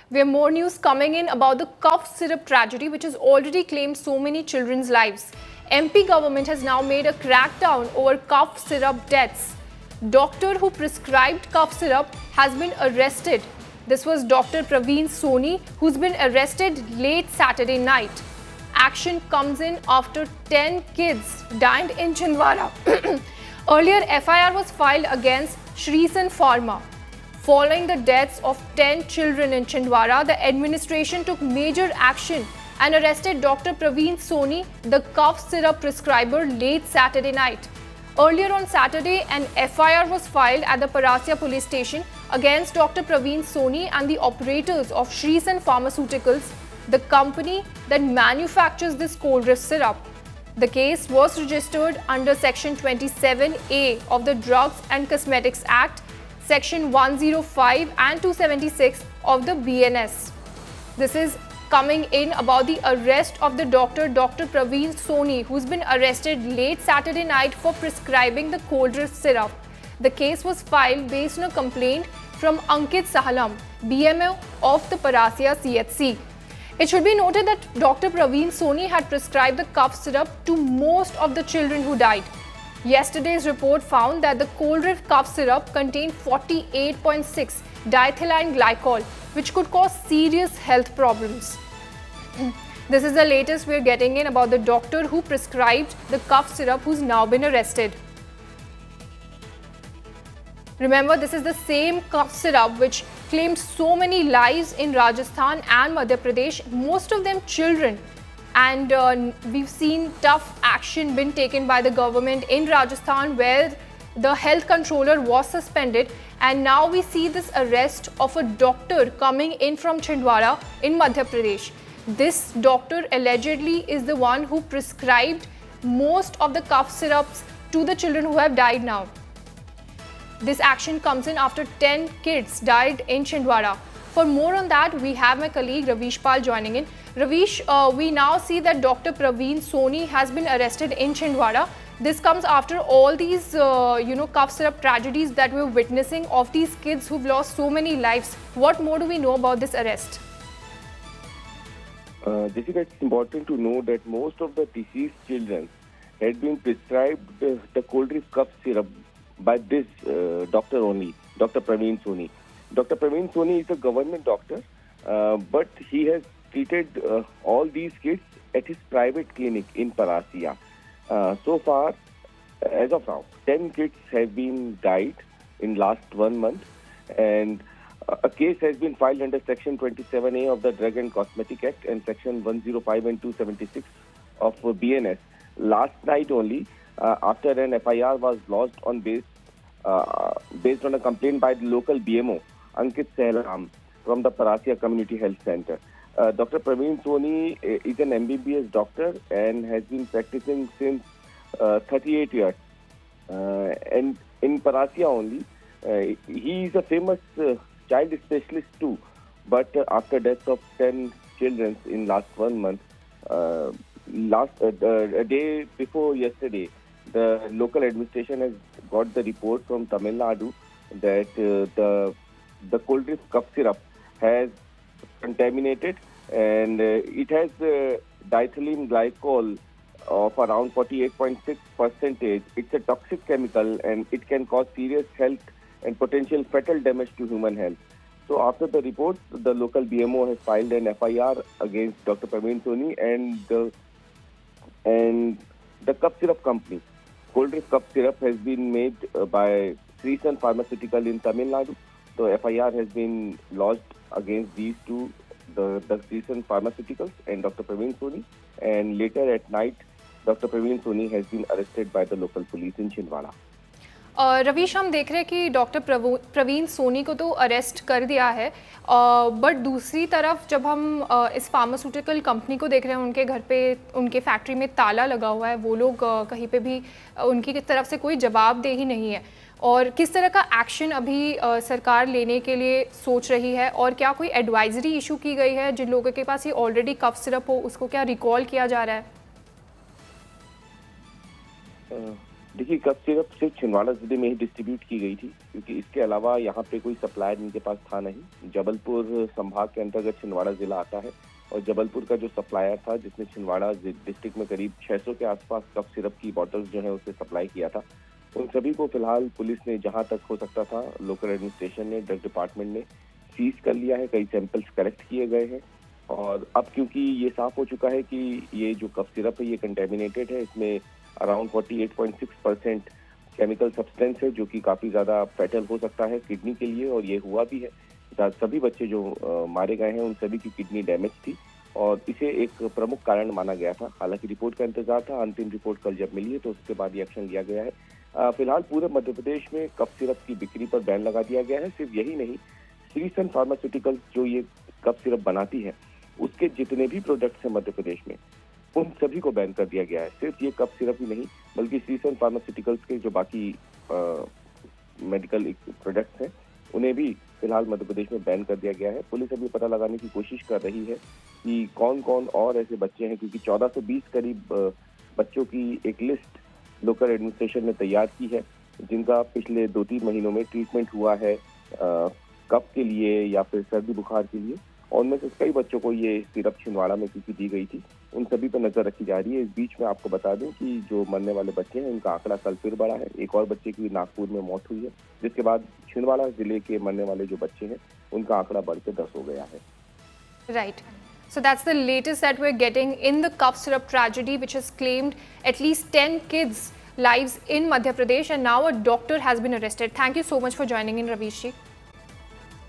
We have more news coming in about the cough syrup tragedy, which has already claimed so many children's lives. MP government has now made a crackdown over cough syrup deaths. Doctor who prescribed cough syrup has been arrested. This was Dr. Praveen Soni, who's been arrested late Saturday night. Action comes in after 10 kids died in Chhindwara. Earlier, FIR was filed against Shreesan Pharma. Following the deaths of 10 children in Chhindwara, the administration took major action and arrested Dr. Praveen Soni, the cough syrup prescriber, late Saturday night. Earlier on Saturday, an FIR was filed at the Parasia police station against Dr. Praveen Soni and the operators of Shreesan Pharmaceuticals, the company that manufactures this cold riff syrup. The case was registered under Section 27A of the Drugs and Cosmetics Act, Section 105 and 276 of the BNS. This is coming in about the arrest of the Dr. Praveen Soni, who's been arrested late Saturday night for prescribing the cold riff syrup. The case was filed based on a complaint from Ankit Sahalam, BMO of the Parasia CHC. It should be noted that Dr. Praveen Soni had prescribed the cough syrup to most of the children who died. Yesterday's report found that the cold riff cough syrup contained 48.6 diethylene glycol, which could cause serious health problems. This is the latest we're getting in about the doctor who prescribed the cough syrup, who's now been arrested. Remember, this is the same cough syrup which claimed so many lives in Rajasthan and Madhya Pradesh, most of them children. And we've seen tough action been taken by the government in Rajasthan, where the health controller was suspended, and now we see this arrest of a doctor coming in from Chhindwara in Madhya Pradesh. This doctor allegedly is the one who prescribed most of the cough syrups to the children who have died now. This action comes in after 10 kids died in Chhindwara. For more on that, we have my colleague Ravish Pal joining in. Ravish, we now see that Dr. Praveen Soni has been arrested in Chhindwara. This comes after all these, cough syrup tragedies that we're witnessing of these kids who've lost so many lives. What more do we know about this arrest? Jessica, it's important to know that most of the deceased children had been prescribed the cold riff cough syrup by this doctor only, Dr. Praveen Soni. Dr. Praveen Soni is a government doctor, but he has treated all these kids at his private clinic in Parasia. So far, as of now, 10 kids have been died in last 1 month, and a case has been filed under Section 27A of the Drug and Cosmetic Act and Section 105 and 276 of BNS. Last night only, after an FIR was lodged on based on a complaint by the local BMO, Ankit Sahalam, from the Parasia Community Health Center. Dr. Praveen Soni is an MBBS doctor and has been practicing since 38 years. And in Parasia only, he is a famous child specialist too. But after death of 10 children in last 1 month, a day before yesterday, the local administration has got the report from Tamil Nadu that the cold riff cough syrup has contaminated, and it has diethylene glycol of around 48.6%. It's a toxic chemical, and it can cause serious health and potential fatal damage to human health. So after the report, the local BMO has filed an FIR against Dr. Praveen Soni and the cough syrup company. Cold riff cough syrup has been made by Shreesan Pharmaceutical in Tamil Nadu. So FIR has been lodged against these two, the Shreesan Pharmaceuticals and Dr. Praveen Soni. And later at night, Dr. Praveen Soni has been arrested by the local police in Chhindwara. Ravish, हम देख रहे हैं कि doctor Praveen Soni को तो arrest कर दिया है, बट दूसरी तरफ जब हम इस फार्मास्यूटिकल कंपनी को देख रहे हैं, उनके घर पे, उनके फैक्ट्री में ताला लगा हुआ है, वो लोग कहीं पे भी उनकी तरफ से कोई जवाबदेही नहीं है. और किस तरह का एक्शन अभी सरकार लेने के लिए सोच रही है, और क्या कोई एडवाइजरी इशू की गई है जिन लोगों के पास ये ऑलरेडी कफ सिरप हो, उसको क्या रिकॉल किया जा रहा है? देखिए, कफ सिरप सिर्फ छिंदवाड़ा जिले में ही डिस्ट्रीब्यूट की गई थी, क्योंकि इसके अलावा यहाँ पे कोई सप्लायर इनके पास था नहीं। जबलपुर संभाग के अंतर्गत छिंदवाड़ा जिला आता है और जबलपुर का जो सप्लायर था, जिसने छिंदवाड़ा डिस्ट्रिक्ट में करीब 600 के आसपास कफ सिरप की बॉटल्स जो है उसे सप्लाई किया था, उन सभी को फिलहाल पुलिस ने जहां तक हो सकता था, लोकल एडमिनिस्ट्रेशन ने, ड्रग डिपार्टमेंट ने सीज कर लिया है। कई सैंपल्स कलेक्ट किए गए हैं और अब क्योंकि ये साफ हो चुका है कि ये जो कफ सिरप है ये कंटेमिनेटेड है, इसमें अराउंड 48.6% केमिकल सब्सटेंस है, जो कि काफी ज्यादा फैटल हो सकता है किडनी के लिए, और ये हुआ भी है। सभी बच्चे जो मारे गए हैं उन सभी की किडनी डैमेज थी और इसे एक प्रमुख कारण माना गया था। हालांकि रिपोर्ट का इंतजार था, अंतिम रिपोर्ट कल जब मिली है तो उसके बाद ये एक्शन लिया गया है। फिलहाल पूरे मध्य प्रदेश में कफ सिरप की बिक्री पर बैन लगा दिया गया है। सिर्फ यही नहीं, श्रीसन फार्मास्यूटिकल्स जो ये कफ सिरप बनाती है उसके जितने भी प्रोडक्ट्स हैं मध्य प्रदेश में, उन सभी को बैन कर दिया गया है। सिर्फ ये कफ सिरप ही नहीं, बल्कि श्रीसन फार्मास्यूटिकल्स के जो बाकी मेडिकल प्रोडक्ट्स हैं उन्हें भी फिलहाल मध्य प्रदेश में बैन कर दिया गया है। पुलिस अभी पता लगाने की कोशिश कर रही है कि कौन कौन और ऐसे बच्चे हैं, क्योंकि 1420 करीब बच्चों की एक लिस्ट लोकल एडमिनिस्ट्रेशन ने तैयार की है, जिनका पिछले 2-3 महीनों में ट्रीटमेंट हुआ है कफ के लिए या फिर सर्दी बुखार के लिए, और उनमें से कई बच्चों को ये सिरप छिंदवाड़ा में क्योंकि दी गई थी, उन सभी पर नजर रखी जा रही है। इस बीच में आपको बता दें कि जो मरने वाले बच्चे हैं उनका आंकड़ा कल फिर बढ़ा है। एक और बच्चे की नागपुर में मौत हुई है, जिसके बाद छिंदवाड़ा जिले के मरने वाले जो बच्चे हैं उनका आंकड़ा बढ़कर 10 हो गया है। Right. So that's the latest that we're getting in the cough syrup tragedy, which has claimed at least 10 kids' lives in Madhya Pradesh, and now a doctor has been arrested. Thank you so much for joining in, Ravish ji.